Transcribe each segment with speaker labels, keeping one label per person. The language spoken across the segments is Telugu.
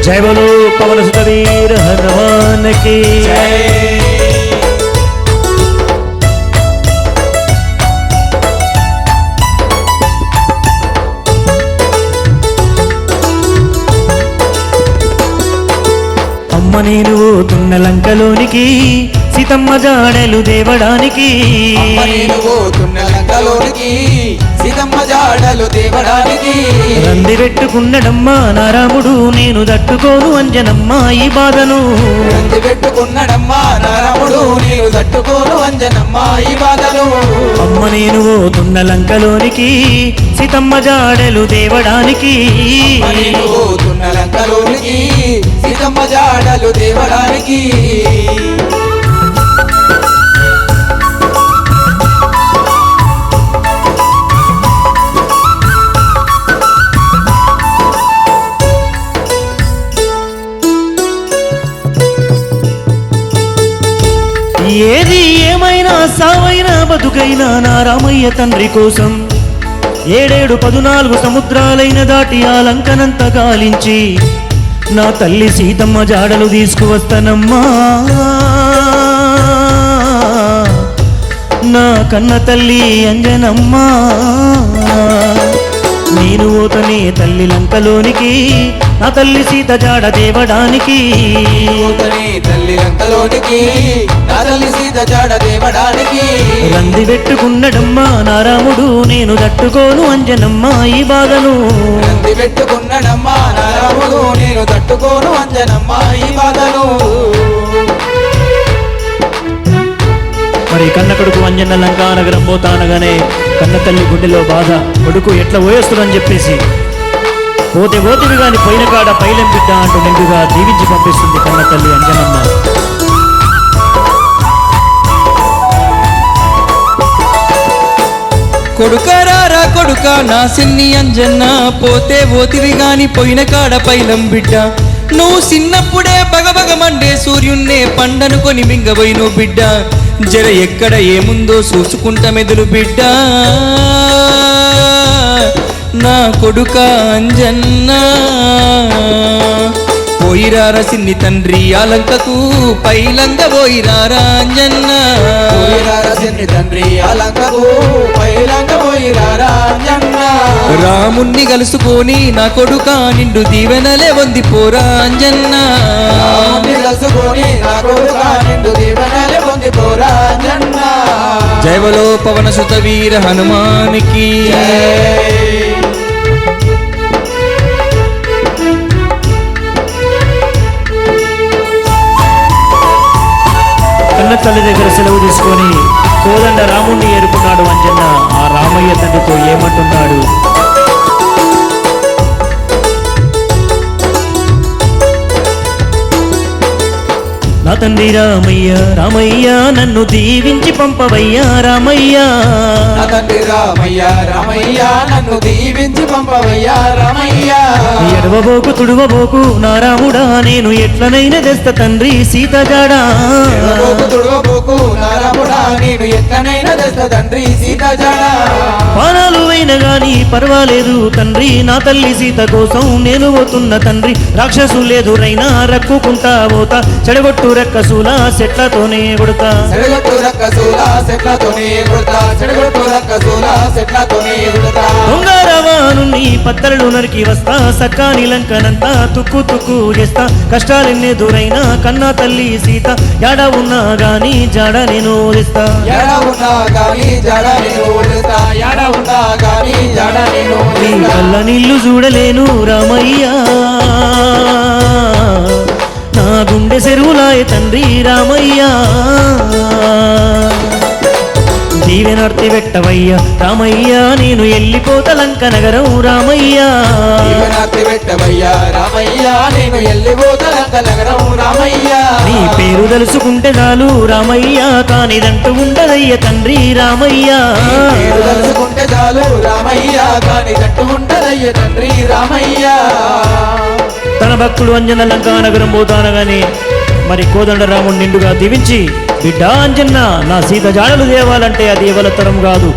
Speaker 1: जय बोलो पवन सुत वीर हनुमान की जय। అమ్మ నేను పోతున్న లంకలోనికి సీతమ్మ జాడలు దేవడానికి
Speaker 2: సీతమ్మ జాడలు దేవడానికి
Speaker 1: రంది పెట్టుకున్నడమ్మా నా రాముడు నేను తట్టుకోను అంజనమ్మ ఈ బాధను
Speaker 2: రంది పెట్టుకున్నడమ్మా నా రాముడు నేను తట్టుకోను అంజనమ్మ ఈ బాధను
Speaker 1: అమ్మ నేను పోతున్న లంకలోనికి సీతమ్మ జాడలు దేవడానికి
Speaker 2: పోతున్న లంకలోనికి సీతమ్మ జాడలు దేవడానికి
Speaker 1: ఏది ఏమైనా సావైనా బతుకైనా నా రామయ్య తండ్రి కోసం 7-14 సముద్రాలైన దాటి ఆ లంకనంత గాలించి నా తల్లి సీతమ్మ జాడలు తీసుకువస్తానమ్మా నా కన్న తల్లి అంజనమ్మా నేను పోతనే తల్లి లంకలోనికి నా తల్లి సీత జాడ దేవడానికి
Speaker 2: తల్లి లంకలోనికి నా తల్లి సీత జాడ దేవడానికి
Speaker 1: రంది పెట్టుకున్నడమ్మా నా రాముడు నేను తట్టుకోను అంజనమ్మ ఈ బాధను
Speaker 2: రంది పెట్టుకున్నడమ్మా నా రాముడు నేను తట్టుకోను అంజనమ్మ ఈ బాధను
Speaker 1: మరి కన్న కొడుకు అంజన్న లంకా నగరం పోతానగానే కన్న తల్లి గుండెలో బాధ కొడుకు ఎట్లా పోయేస్తుందని చెప్పేసి పోతే పోతుడు గాని పోయిన కాడ పైలం బిడ్డ అంటూ నిండుగా దీవించి పంపిస్తుంది కన్న తల్లి అంజనమ్మ.
Speaker 3: కొడుకరారా కొడుక నా సిన్ని అంజన్న పోతే పోతివి గాని పోయిన కాడ పైలం బిడ్డ నువ్వు చిన్నప్పుడే బగబగమండే సూర్యున్నే పండనుకొని మింగబోయిను బిడ్డ జర ఎక్కడ ఏముందో చూసుకుంటా మెదులు బిడ్డ నా కొడుక అంజన్న పోయిరారా సిన్ని తండ్రి ఆలంకకు పైలంగ పోయిరారా అంజన్న
Speaker 2: సిన్ని తండ్రి ఆలంకకు పైలంగ పోయిరారా అంజన్న
Speaker 3: రాముణ్ణి కలుసుకొని నా కొడుక నిండు దీవెనలే వంది పోరా అంజన్న
Speaker 2: కలుసుకొని నా కొడుక నిండు దీవెనలే వంది పోరా అంజన్న
Speaker 3: జై బలో పవన సుత వీర హనుమానికి
Speaker 1: కన్న తల్లి దగ్గర సెలవు తీసుకొని కోదండ రాముణ్ణి ఏరుకున్నాడు అంజన్న. ఆ రామయ్య తండ్రితో ఏమంటున్నాడు? నా తండ్రి రామయ్య రామయ్య నన్ను దీవించి పంపవయ్యా రామయ్య
Speaker 2: నా తండ్రి రామయ్య రామయ్య నన్ను దీవించి పంపవయ్యా రామయ్య
Speaker 1: ఎడవబోకు తుడవబోకు నా రాముడా నేను ఎట్లనైనా తెస్త తండ్రి సీత జాడా
Speaker 2: తుడవబోకు నా రాముడా నేను ఎట్లనైనా తెస్త తండ్రి సీత జాడా
Speaker 1: పానాలు అయినా గాని పర్వాలేదు తండ్రి నా తల్లి సీత కోసం నేను పోతున్న తండ్రి రాక్షసులేదురైనా రక్కుకుంటా పోతా చెడగొట్టు రక్కసులా సెట్లతోనే కొడతా దొంగరవాను పత్తలు నరికి వస్తా సక్కాని లంకనంతా తుక్కు తుక్కు చేస్తా కష్టాలెన్నెదురైనా కన్నా తల్లి సీత యాడ ఉన్నా గాని జాడ నేను ఓదిస్తా కళ్ళ నీళ్లు చూడలేను రామయ్యా నా గుండె చెరువులాయ తండ్రి రామయ్యా దీవెనర్తి పెట్టవయ్యా రామయ్యా నేను వెళ్ళిపోత లంక నగరం రామయ్యా నీ పేరు తెలుసుకుంటే చాలు రామయ్యా కానిదంటూ ఉండదయ్య తండ్రి రామయ్యా తన భక్తుడు అంజన లంకా నగరం పోతానగానే మరి కోదండరాముడు నిండుగా దీవించి బిడ్డ అంజన్న నా సీత జాడలు దేవాలంటే అది ఎవల తరం కాదు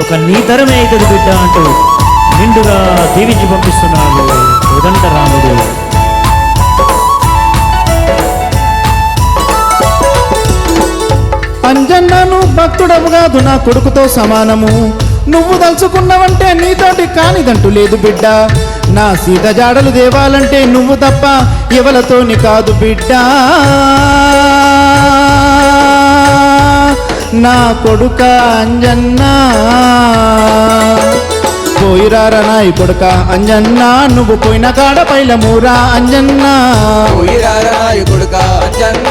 Speaker 1: ఒక నీ తరమే అవుతుంది బిడ్డ అంటూ నిండుగా దీవించి పంపిస్తున్నాడు కోదండరాముడు.
Speaker 4: అంజన్నను భక్తుడవు కాదు నా కొడుకుతో సమానము నువ్వు తలుచుకున్నావంటే నీతోటి కానిదంటూ లేదు బిడ్డ నా సీత జాడలు దేవాలంటే నువ్వు తప్ప ఎవలతోని కాదు బిడ్డ నా కొడుక అంజన్న పోయిరారా నాయి కొడుక అంజన్న నువ్వు పోయిన కాడ పైలమూరా అంజన్న
Speaker 2: పోయిరారాయి కొడుక అంజన్న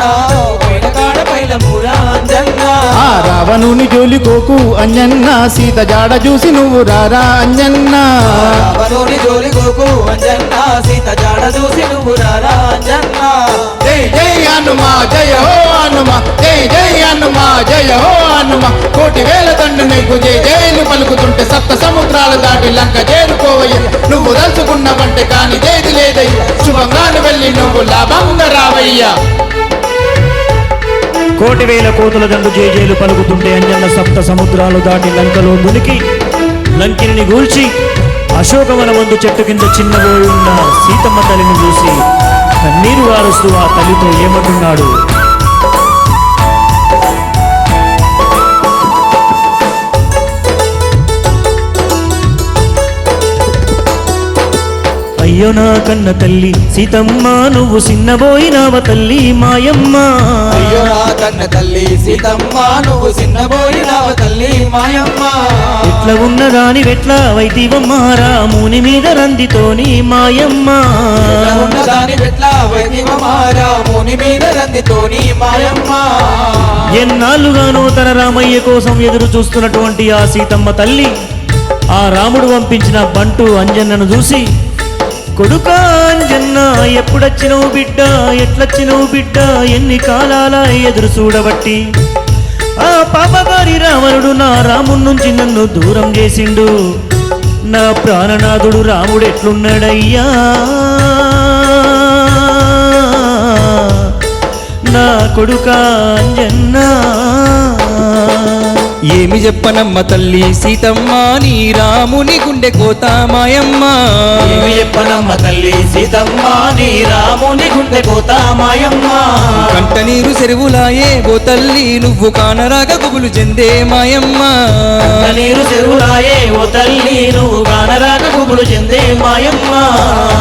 Speaker 2: పోయిన కాడ పైలమూరా అంజన్న
Speaker 4: ఆ రావణుని జోలికోకు అంజన్న సీత జాడ చూసి నువ్వు రారా అంజన్న
Speaker 2: రావణుని జోలి గోకు అంజన్న సీత జాడ చూసి నువ్వు రారా అంజన్న
Speaker 4: జై జై హనుమా జయ హో హనుమా జై జై హనుమా జయ హో హనుమా కోటి వేల తండ్రి నీకు జై జైలు పలుకుతుంటే సప్త సముద్రాల దాటి లంక చేరుకోవయ్య నువ్వు దలుచుకున్నవంటే కాని దేది లేదయ్యా శుభంగాను వెళ్ళి నువ్వు లాభంగా రావయ్యా
Speaker 1: కోటి వేల కోతుల దండు జేజేలు పలుకుతుంటే అంజన్న సప్త సముద్రాలు దాటి లంకలో మునికి లంకిని గూల్చి అశోకవనమందు చెట్టు కింద చిన్నబోయి ఉన్న సీతమ్మ తల్లిని చూసి కన్నీరు వారుస్తూ ఆ తల్లితో ఏమంటున్నాడు. అయ్యో నా కన్న తల్లి సీతమ్మ నువ్వు చిన్నబోయినావ తల్లి మాయమ్మ
Speaker 2: అయ్యో నా కన్న తల్లి సీతమ్మ నువ్వు చిన్నబోయినావ తల్లి మాయమ్మ
Speaker 1: ఎట్లా ఉన్నదాని వెట్లా వైతివమ్మ రాముని మీద రందితోని మాయమ్మ
Speaker 2: ఉన్నదాని పెట్ల వైదివమారా ముని మీద రందితోని మాయమ్మ
Speaker 1: ఎన్నాళ్ళుగానో తన రామయ్య కోసం ఎదురు చూస్తున్నటువంటి ఆ సీతమ్మ తల్లి ఆ రాముడు పంపించిన బంటు అంజన్నను చూసి కొడుకా అంజన్న ఎప్పుడొచ్చినవు బిడ్డ ఎట్లొచ్చినవు బిడ్డ ఎన్ని కాలాల ఎదురు చూడబట్టి ఆ పాపగారి రావణుడు నా రాముడి నుంచి నన్ను దూరం చేసిండు నా ప్రాణనాథుడు రాముడు ఎట్లున్నాడయ్యా నా కొడుకా అంజన్నా
Speaker 3: ఏమి చెప్పనమ్మ తల్లి సీతమ్మ నీ రాముని గుండె కోత మాయమ్మ
Speaker 2: ఏమి చెప్పనమ్మ తల్లి సీతమ్మ నీ రాముని గుండె కోత మాయమ్మ
Speaker 3: కంట నీరు చెరువులాయే ఓ తల్లి నువ్వు కానరాగ గుబులు చెందే మాయమ్మ
Speaker 2: నీరు చెరువులాయే ఓ తల్లి నువ్వు గానరాక గుబులు చెందే మాయమ్మ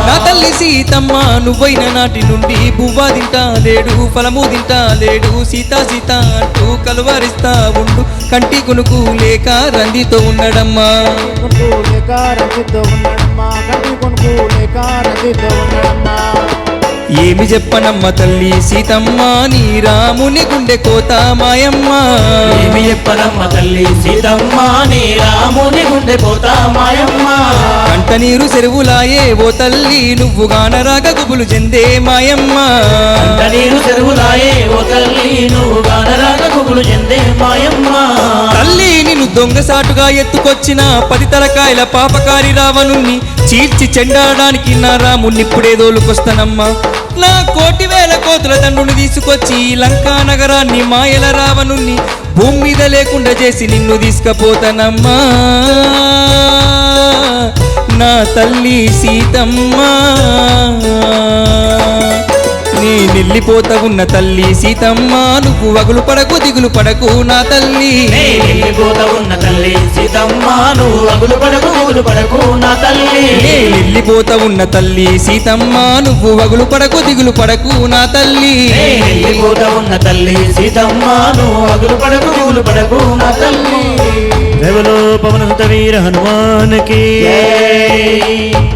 Speaker 3: నా తల్లి సీతమ్మ నువ్వైన నాటి నుండి బువ్వా తింటా లేడు ఫలము తింటా లేడు సీతా సీత అంటూ కలువరిస్తా ఉండు కంటి కొనుకు లేక రందితో ఉండడమ్మా
Speaker 4: కొనుకు లేక రంజితో ఉన్నాడమ్మా కంటి కొనుకు లేక రంజితో ఉన్నాడమ్మా
Speaker 3: ఏమి చెప్పనమ్మ తల్లి సీతమ్మ నీ రాముని గుండె కోత మాయమ్మ
Speaker 2: ఏమి చెప్పనమ్మ తల్లి సీతమ్మ నీ రాముని గుండె కోత మాయమ్మ
Speaker 3: కంట నీరు చెరువులాయే ఓ తల్లి నువ్వు గానరాగ గుబులు చెందే మాయమ్మ
Speaker 2: నీరు చెరువులాయే ఓ తల్లి నువ్వు గానరాక గుబులు చెందే మాయమ్మ
Speaker 3: తల్లి నిన్ను దొంగసాటుగా ఎత్తుకొచ్చిన 10 తలకాయల పాపకారి రావణుణ్ణి చీల్చి చెండాడానికి నా రాముణ్ణిప్పుడే దోలుకొస్తానమ్మా నా కోటి వేల కోతుల తండ్రుని తీసుకొచ్చి లంకా నగరాన్ని మాయల రావణుణ్ణి భూమి మీద లేకుండా చేసి నిన్ను తీసుకపోతానమ్మా నా తల్లి సీతమ్మ వెళ్ళిపోతా ఉన్న తల్లి సీతమ్మ నువ్వు వగులు పడకు దిగులు పడకు నా తల్లి
Speaker 2: వెళ్ళిపోతా ఉన్న తల్లి సీతమ్మ నువ్వు వగులు పడకు దిగులు పడకు నా తల్లి
Speaker 3: వెళ్ళిపోతా ఉన్న తల్లి సీతమ్మ నువ్వు వగులు పడకు దిగులు పడకు నా తల్లి
Speaker 2: వెళ్ళిపోతా ఉన్న తల్లి సీతమ్మ నువ్వు వగులు పడకు దిగులు పడకు నా తల్లి
Speaker 1: దేవలో పవన సుత వీర హనుమానికి
Speaker 2: జై.